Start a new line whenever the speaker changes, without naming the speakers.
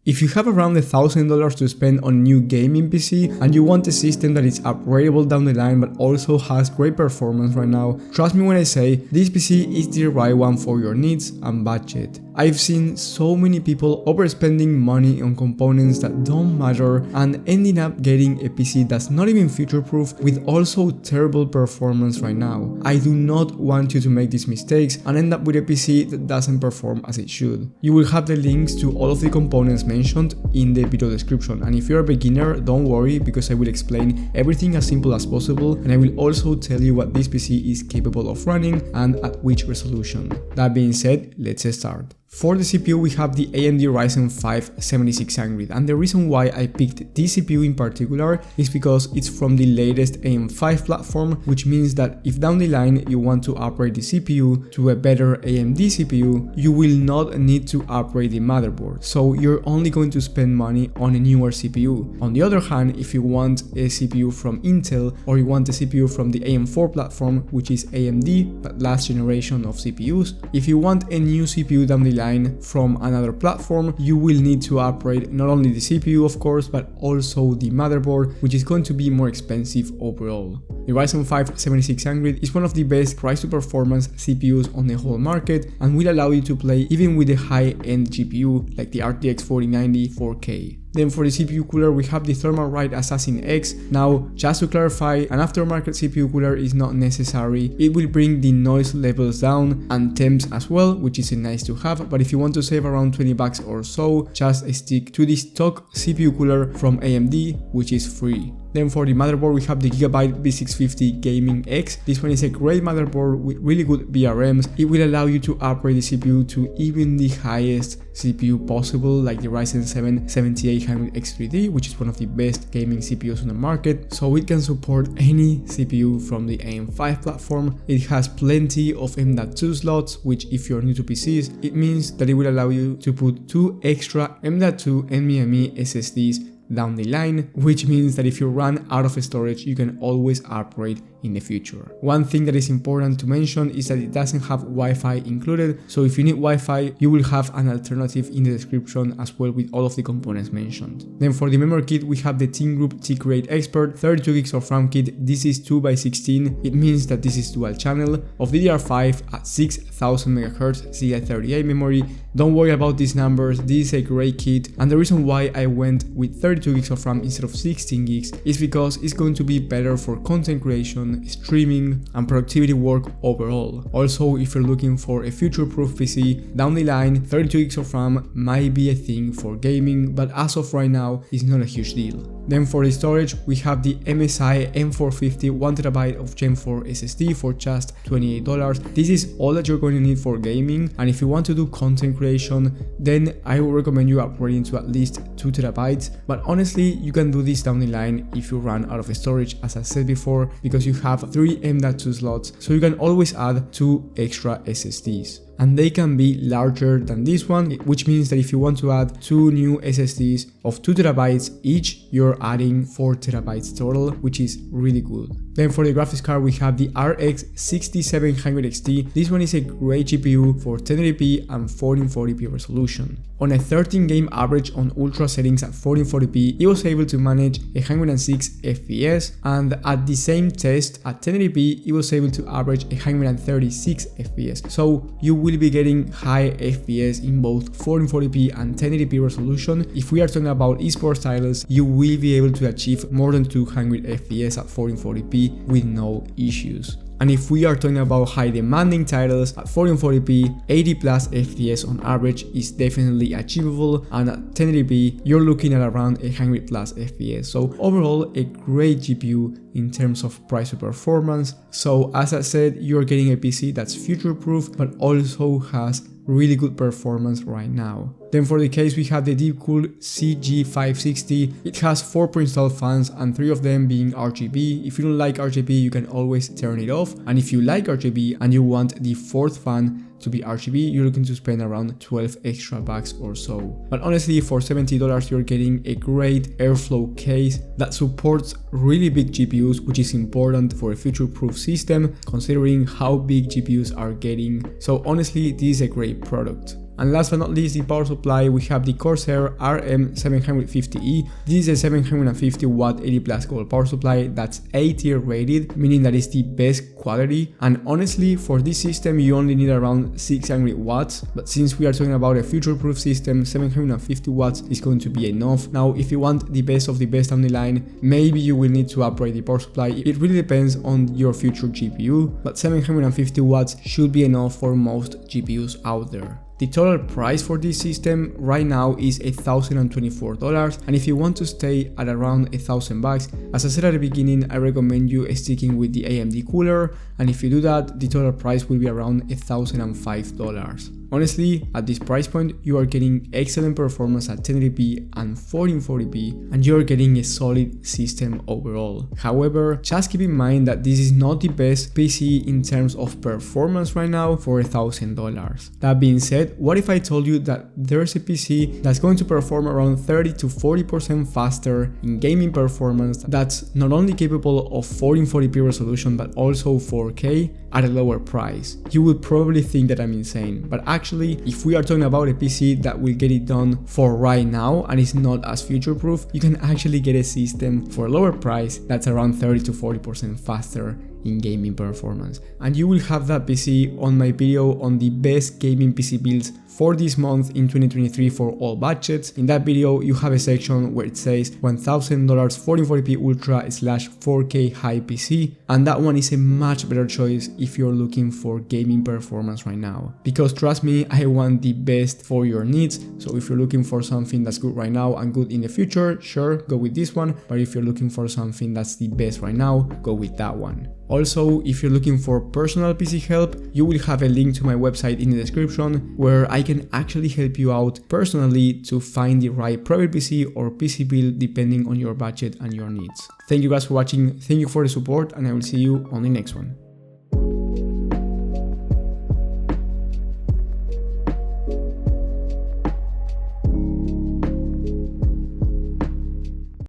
If you have around $1,000 to spend on new gaming PC and you want a system that is upgradable down the line but also has great performance right now, trust me when I say this PC is the right one for your needs and budget. I've seen so many people overspending money on components that don't matter and ending up getting a PC that's not even future-proof with also terrible performance right now. I do not want you to make these mistakes and end up with a PC that doesn't perform as it should. You will have the links to all of the components mentioned in the video description, and if you're a beginner, don't worry because I will explain everything as simple as possible, and I will also tell you what this PC is capable of running and at which resolution. That being said, let's start. For the CPU we have the AMD Ryzen 5 7600, and the reason why I picked this CPU in particular is because it's from the latest AM5 platform, which means that if down the line you want to upgrade the CPU to a better AMD CPU, you will not need to upgrade the motherboard, so you're only going to spend money on a newer CPU. On the other hand, if you want a CPU from Intel or you want a CPU from the AM4 platform, which is AMD but last generation of CPUs, if you want a new CPU down the line from another platform, you will need to upgrade not only the CPU of course, but also the motherboard, which is going to be more expensive overall. The Ryzen 5 7600 is one of the best price to performance CPUs on the whole market and will allow you to play even with a high-end GPU like the RTX 4090 4K. Then for the CPU cooler we have the Thermalright Assassin X. Now just to clarify, an aftermarket CPU cooler is not necessary. It will bring the noise levels down and temps as well, which is nice to have, but if you want to save around 20 bucks or so, just stick to the stock CPU cooler from AMD, which is free. Then for the motherboard we have the Gigabyte B650 Gaming X. This one is a great motherboard with really good VRMs. It will allow you to upgrade the CPU to even the highest CPU possible, like the Ryzen 7 7800X3D, which is one of the best gaming CPUs on the market, so it can support any CPU from the AM5 platform. It has plenty of M.2 slots, which if you're new to PCs, it means that it will allow you to put 2 extra M.2 NVMe SSDs down the line, which means that if you run out of storage, you can always upgrade in the future. One thing that is important to mention is that it doesn't have Wi-Fi included, so if you need Wi-Fi, you will have an alternative in the description as well with all of the components mentioned. Then for the memory kit, we have the Team Group T-Grade Expert 32 gigs of RAM kit. This is 2x16, it means that this is dual channel of DDR5 at 6000 MHz CI38 memory. Don't worry about these numbers, this is a great kit, and the reason why I went with 32 gigs of RAM instead of 16 gigs is because it's going to be better for content creation, streaming and productivity work overall. Also, if you're looking for a future-proof PC down the line, 32 gigs of RAM might be a thing for gaming, but as of right now, it's not a huge deal. Then for the storage, we have the MSI M450 1TB of Gen 4 SSD for just $28. This is all that you're going to need for gaming, and if you want to do content creation, then I would recommend you upgrading to at least 2 TB, but honestly, you can do this down the line if you run out of storage, as I said before, because you have 3 M.2 slots, so you can always add 2 extra SSDs. And they can be larger than this one, which means that if you want to add 2 new SSDs of 2 TB each, you're adding 4 TB total, which is really good. Then for the graphics card, we have the RX 6700 XT. This one is a great GPU for 1080p and 1440p resolution. On a 13 game average on ultra settings at 1440p, it was able to manage 106 FPS, and at the same test at 1080p, it was able to average 136 FPS. So you will be getting high FPS in both 1440p and 1080p resolution. If we are talking about esports titles, you will be able to achieve more than 200 FPS at 1440p with no issues. And if we are talking about high demanding titles at 1440p, 80 plus FPS on average is definitely achievable, and at 1080p you're looking at around 100 plus FPS. So overall, a great GPU in terms of price to performance. So as I said, you're getting a PC that's future proof but also has really good performance right now. Then for the case, we have the Deepcool CG560. It has 4 pre-installed fans and 3 of them being RGB. If you don't like RGB, you can always turn it off. And if you like RGB and you want the 4th fan to be RGB, you're looking to spend around 12 extra bucks or so. But honestly, for $70, you're getting a great airflow case that supports really big GPUs, which is important for a future-proof system, considering how big GPUs are getting. So honestly, this is a great product. And last but not least, the power supply, we have the Corsair RM750E. This is a 750 watt 80 plus gold power supply that's A tier rated, meaning that it's the best quality. And honestly, for this system you only need around 600 watts, but since we are talking about a future-proof system, 750 watts is going to be enough. Now if you want the best of the best down the line, maybe you will need to upgrade the power supply. It really depends on your future GPU, but 750 watts should be enough for most GPUs out there. The total price for this system right now is $1,024, and if you want to stay at around $1,000, as I said at the beginning, I recommend you sticking with the AMD cooler, and if you do that, the total price will be around $1,005. Honestly, at this price point, you are getting excellent performance at 1080p and 1440p, and you are getting a solid system overall. However, just keep in mind that this is not the best PC in terms of performance right now for $1,000. That being said, what if I told you that there's a PC that's going to perform around 30 to 40% faster in gaming performance, that's not only capable of 1440p resolution but also 4K at a lower price? You would probably think that I'm insane, but actually, if we are talking about a PC that will get it done for right now and is not as future-proof, you can actually get a system for a lower price that's around 30 to 40% faster in gaming performance. And you will have that PC on my video on the best gaming PC builds for this month in 2023 for all budgets. In that video, you have a section where it says $1,000 1440p Ultra / 4K high PC, and that one is a much better choice if you're looking for gaming performance right now. Because trust me, I want the best for your needs. So if you're looking for something that's good right now and good in the future, sure, go with this one. But if you're looking for something that's the best right now, go with that one. Also, if you're looking for personal PC help, you will have a link to my website in the description where I can actually help you out personally to find the right private PC or PC build depending on your budget and your needs. Thank you guys for watching, thank you for the support, and I will see you on the next one.